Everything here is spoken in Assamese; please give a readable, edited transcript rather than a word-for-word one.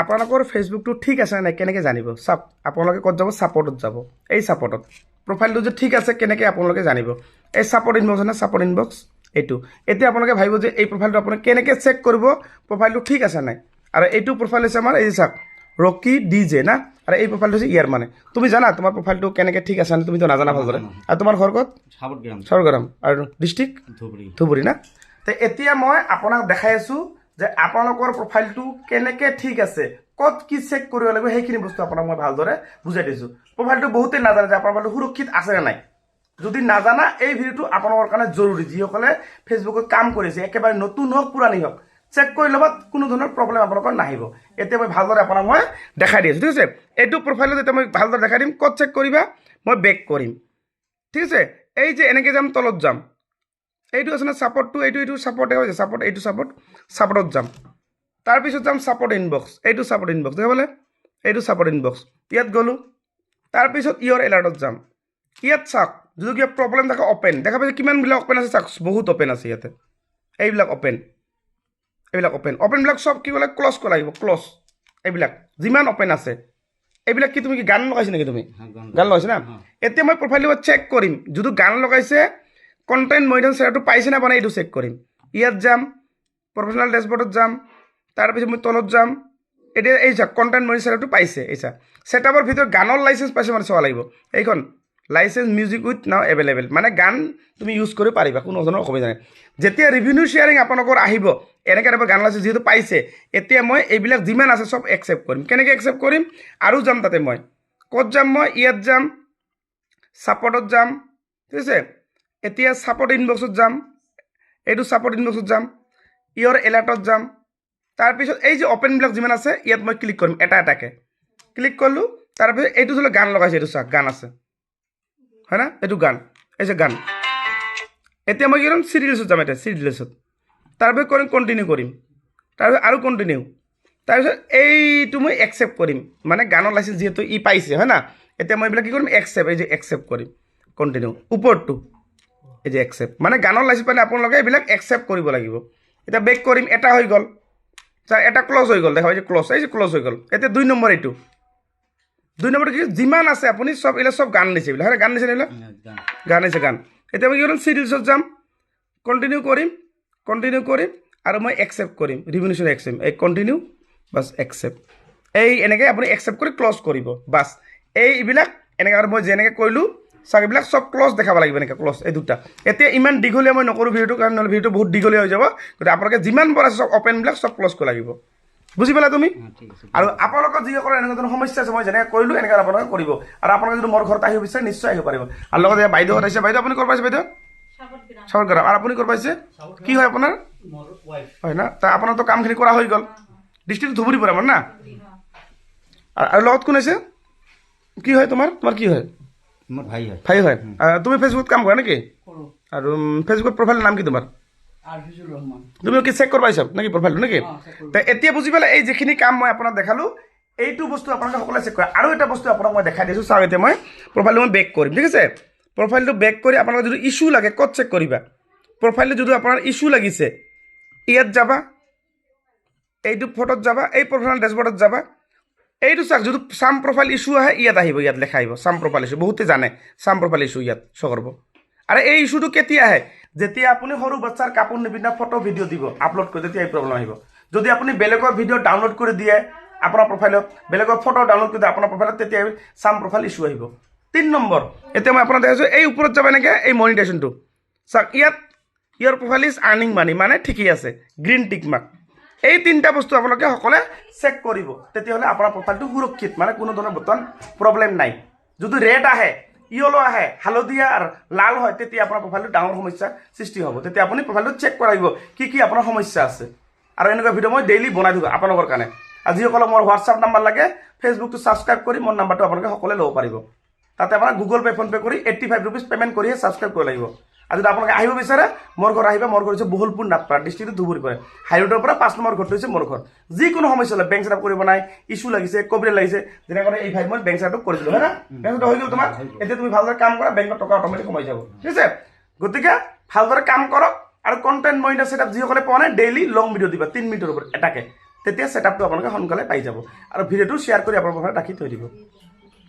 আপোনালোকৰ ফেচবুকটো ঠিক আছে নাই কেনেকৈ জানিব চাওক আপোনালোকে ক'ত যাব ছাপৰ্টত যাব এই ছাপৰ্টত প্ৰফাইলটো যে ঠিক আছে কেনেকৈ আপোনালোকে জানিব এই ছাপৰ্ট ইনবক্স আছে না ছাপৰ্ট ইনবক্স এইটো এতিয়া আপোনালোকে ভাবিব যে এই প্ৰফাইলটো আপুনি কেনেকৈ চেক কৰিব প্ৰফাইলটো ঠিক আছে নাই আৰু এইটো প্ৰফাইল হৈছে আমাৰ এই চাওক ৰকি ডিজে না আৰু এই প্ৰফাইলটো হৈছে ইয়াৰ মানে তুমি জানা তোমাৰ প্ৰফাইলটো কেনেকৈ ঠিক আছে নাই তুমিতো নাজানা ভালদৰে আৰু তোমাৰ ঘৰ ক'ত সাৱৰগ্ৰাম আৰু ডিষ্ট্ৰিক্ট ধুবুৰী না তো এতিয়া মই আপোনাক দেখাই আছোঁ যে আপোনালোকৰ প্ৰফাইলটো কেনেকৈ ঠিক আছে ক'ত কি চেক কৰিব লাগিব সেইখিনি বস্তু আপোনাক মই ভালদৰে বুজাই দিছোঁ প্ৰফাইলটো বহুতেই নাজানে যে আপোনাৰ প্ৰফাইলটো সুৰক্ষিত আছে নে নাই যদি নাজানা এই ভিডিঅ'টো আপোনালোকৰ কাৰণে জৰুৰী যিসকলে ফেচবুকত কাম কৰিছে একেবাৰে নতুন হওক পুৰণি হওক চেক কৰি ল'ব কোনো ধৰণৰ প্ৰব্লেম আপোনালোকৰ নাহিব এতিয়া মই ভালদৰে আপোনাক মই দেখাই দি আছোঁ ঠিক আছে এইটো প্ৰফাইলত এতিয়া মই ভালদৰে দেখাই দিম ক'ত চেক কৰিবা মই বেক কৰিম ঠিক আছে এই যে এনেকৈ যাম তলত যাম এইটো আছে না ছাপৰ্টটো এইটো ছাপৰ্ট দেখা পাইছে ছাপৰ্ট এইটো ছাপৰ্টত যাম তাৰপিছত যাম ছাপৰ্ট ইনবক্স এইটো ছাপৰ্ট ইনবক্স দেখা পালে এইটো ছাপৰ্ট ইনবক্স ইয়াত গ'লোঁ তাৰপিছত ইয়ৰ এলাৰ্টত যাম ইয়াত চাওক যদি কিবা প্ৰব্লেম থাকে অ'পেন দেখা পাইছে কিমানবিলাক অ'পেন আছে চাওক বহুত অ'পেন আছে ইয়াতে এইবিলাক অ'পেনবিলাক চব কি বোলে ক্লজ কৰিব লাগিব ক্লজ এইবিলাক যিমান অ'পেন আছে এইবিলাক কি তুমি কি গান লগাইছে নেকি তুমি গান লগাইছে না এতিয়া মই প্ৰফাইলটো চেক কৰিম যদি গান লগাইছে কণ্টেণ্ট মনিটৰিং চেটাৰটো পাইছে না বনাই এইটো চেক কৰিম ইয়াত যাম প্ৰফেশ্যনেল ডেছবৰ্ডত যাম তাৰপিছত মই তলত যাম এতিয়া এই চাওক কণ্টেণ্ট মনিটৰিং চেটাৰটো পাইছে এই চাওক ছেটআপৰ ভিতৰত গানৰ লাইচেঞ্চ পাইছে মানে চাব লাগিব এইখন লাইচেঞ্চ মিউজিক উইথ নাও এভেইলেবল মানে গান তুমি ইউজ কৰিব পাৰিবা কোনো ধৰণৰ অসুবিধা নাই যেতিয়া ৰিভিনিউ শ্বেয়াৰিং আপোনালোকৰ আহিব এনেকৈ টাইপৰ গান লাইচেঞ্চ যিহেতু পাইছে এতিয়া মই এইবিলাক যিমান আছে চব একচেপ্ট কৰিম কেনেকৈ একচেপ্ট কৰিম আৰু যাম তাতে মই ক'ত যাম মই ইয়াত যাম ছাপৰ্টত যাম ঠিক আছে এতিয়া ছাপৰ্ট ইনবক্সত যাম এইটো ছাপৰ্ট ইনবক্সত যাম ইয়ৰ এলাৰ্টত যাম তাৰপিছত এই যে অ'পেনবিলাক যিমান আছে ইয়াত মই ক্লিক কৰিম এটা এটাকৈ ক্লিক কৰিলোঁ তাৰপিছত এইটো ধৰি লওক গান লগাইছে এইটো চাওক গান আছে হয় না এইটো গান এই যে গান এতিয়া মই কি কৰিম চিৰিয়েলছত যাম এতিয়া চিৰিয়েলছত তাৰপিছত কৰিম কণ্টিনিউ কৰিম তাৰপিছত আৰু কণ্টিনিউ তাৰপিছত এইটো মই একচেপ্ট কৰিম মানে গানৰ লাইচেঞ্চ যিহেতু ই পাইছে হয় না এতিয়া মই এইবিলাক কি কৰিম একচেপ্ট এই যে একচেপ্ট কৰিম কণ্টিনিউ ওপৰটো এই যে একচেপ্ট মানে গানৰ লাইচেঞ্চ পালে আপোনালোকে এইবিলাক একচেপ্ট কৰিব লাগিব এতিয়া বেক কৰিম এটা হৈ গ'ল এটা ক্লজ হৈ গ'ল দেখা এই যে ক্লজ হৈ গ'ল এতিয়া 2 নম্বৰ এইটো 2 নম্বৰ কি যিমান আছে আপুনি চব এইবিলাক চব গান দিছে এইবিলাক হয় গান দিছে এইবিলাক গান আছে গান এতিয়া মই কি কৰিম চিৰিয়েলছত যাম কণ্টিনিউ কৰিম আৰু মই একচেপ্ট কৰিম ৰিভিনিউশ্যন একচেপ্ট এই কণ্টিনিউ বাছ একচেপ্ট এই এনেকৈ আপুনি একচেপ্ট কৰি ক্লজ কৰিব বাছ এইবিলাক এনেকৈ আৰু মই যেনেকৈ কৰিলোঁ চাওক এইবিলাক চব ক্লজ দেখাব লাগিব এনেকৈ ক্লজ এই দুটা এতিয়া ইমান দীঘলীয়া মই নকৰোঁ ভিডিঅ'টো কাৰণ নহ'লে ভিডিঅ'টো বহুত দীঘলীয়া হৈ যাব গতিকে আপোনালোকে যিমান বৰ আছে চব অ'পেনবিলাক চব ক্লজ কৰিব লাগিব বুজি পালা তুমি আৰু আপোনালোকৰ যিসকলৰ এনেকুৱা ধৰণৰ সমস্যা আছে মই যেনেকৈ কৰিলোঁ এনেকৈ আপোনালোকে কৰিব আৰু আপোনালোকে যদি মোৰ ঘৰত আহিব বিচাৰে নিশ্চয় আহিব পাৰিব আৰু লগতে বাইদেউহঁত আহিছে বাইদেউ আপুনি ক'ত পাইছে বাইদেউ সাৱৰগ্ৰাম আৰু আপুনি ক'ত পাইছে কি হয় আপোনাৰ হয় না তা আপোনাৰতো কামখিনি কৰা হৈ গ'ল ডিষ্ট্ৰিক্ট ধুবুৰী পৰা আমাৰ না আৰু লগত কোন আছে কি হয় তোমাৰ কি হয় ভাই হয় তুমি ফেচবুকত কাম কৰা নেকি আৰু ফেচবুকত প্ৰফাইলৰ নাম কি তোমাৰ তুমি কি চেক কৰিব আহিছা নেকি প্ৰফাইলটো নেকি এতিয়া বুজি পালে এই যিখিনি কাম মই আপোনাক দেখালোঁ এইটো বস্তু আপোনালোকে সকলোৱে চেক কৰে আৰু এটা বস্তু আপোনাক মই দেখাই দিছোঁ চাওক এতিয়া মই প্ৰফাইলটো মই বেক কৰিম ঠিক আছে প্ৰফাইলটো বেক কৰি আপোনালোকে যদি ইছ্যু লাগে ক'ত চেক কৰিবা প্ৰফাইলটো যদি আপোনাৰ ইছ্যু লাগিছে ইয়াত যাবা এইটো ফটোত যাবা এই প্ৰফেশ্যনেল ডেছবৰ্ডত যাবা এইটো চাওক যদি চাম প্ৰফাইল ইছ্যু আহে ইয়াত আহিব ইয়াত লেখা আহিব চাম প্ৰফাইল ইছ্যু বহুতে জানে চাম প্ৰফাইল ইছ্যু ইয়াত শ্ব' কৰিব আৰু এই ইছ্যুটো কেতিয়া আহে যেতিয়া আপুনি সৰু বাচ্চাৰ কাপোৰ নিপিন্ধা ফটো ভিডিঅ' দিব আপলোড কৰি তেতিয়া এই প্ৰব্লেম আহিব যদি আপুনি বেলেগৰ ভিডিঅ' ডাউনলোড কৰি দিয়ে আপোনাৰ প্ৰফাইলত বেলেগৰ ফটো ডাউনলোড কৰি দিয়ে আপোনাৰ প্ৰফাইলত তেতিয়া চাম প্ৰফাইল ইছ্যু আহিব 3 নম্বৰ এতিয়া মই আপোনাক দেখাইছোঁ এই ওপৰত যাব এনেকৈ এই মনিটাইজেশ্যনটো চাওক ইয়াত ইয়ৰ প্ৰফাইল ইজ আৰ্নিং মানি মানে ঠিকেই আছে গ্ৰীণ টিক মাৰ্ক এই 3টা বস্তু আপোনালোকে সকলোৱে চেক কৰিব তেতিয়াহ'লে আপোনাৰ প্ৰফাইলটো সুৰক্ষিত মানে কোনো ধৰণৰ বৰ্তমান প্ৰব্লেম নাই যদি ৰেড আহে ইয়েলো আহে হালধীয়া আৰু লাল হয় তেতিয়া আপোনাৰ প্ৰফাইলটো ডাঙৰ সমস্যাৰ সৃষ্টি হ'ব তেতিয়া আপুনি প্ৰফাইলটো চেক কৰাব কি আপোনাৰ সমস্যা আছে আৰু এনেকুৱা ভিডিঅ' মই ডেইলি বনাই থাকোঁ আপোনালোকৰ কাৰণে আৰু যিসকলক মোৰ হোৱাটছআপ নাম্বাৰ লাগে ফেচবুকটো ছাবস্ক্ৰাইব কৰি মোৰ নাম্বাৰটো আপোনালোকে সকলোৱে ল'ব পাৰিব তাতে আপোনাৰ গুগল পে' ফোন পে' কৰি 85 ৰুপিজ পে'মেণ্ট কৰিহে ছাবস্ক্ৰাইব কৰিব লাগিব আৰু যদি আপোনালোকে আহিব বিচাৰে মোৰ ঘৰ আহিব মোৰ ঘৰ হৈছে বহুলপুৰ নাটপাৰা ডিষ্ট্ৰিক্টটো ধুবুৰী পৰে হাইৰোডৰ পৰা 5 নম্বৰ ঘৰটো হৈছে মোৰ ঘৰ যিকোনো সমস্যা হ'লে বেংক ছেটআপ কৰিব নাই ইছ্যু লাগিছে কপিৰাইট লাগিছে যেনেকৈ এই ভাই মই বেংক ছেটআপ কৰি দিলোঁ হয় না বেংক ছেটআপ হৈ গ'ল তোমাৰ এতিয়া তুমি ভালদৰে কাম কৰা বেংকত টকা অট'মেটিক সোমাই যাব ঠিক আছে গতিকে ভালদৰে কাম কৰক আৰু কণ্টেণ্ট মনিটৰিং ছেটআপ যিসকলে পোৱা নাই ডেইলি লং ভিডিঅ' দিবা 3 মিনিটৰ ওপৰত এটাকে তেতিয়া ছেটআপটো আপোনালোকে সোনকালে পাই যাব আৰু ভিডিঅ'টো শ্বেয়াৰ কৰি আপোনাৰ প্ৰফাইলত ৰাখি থৈ দিব।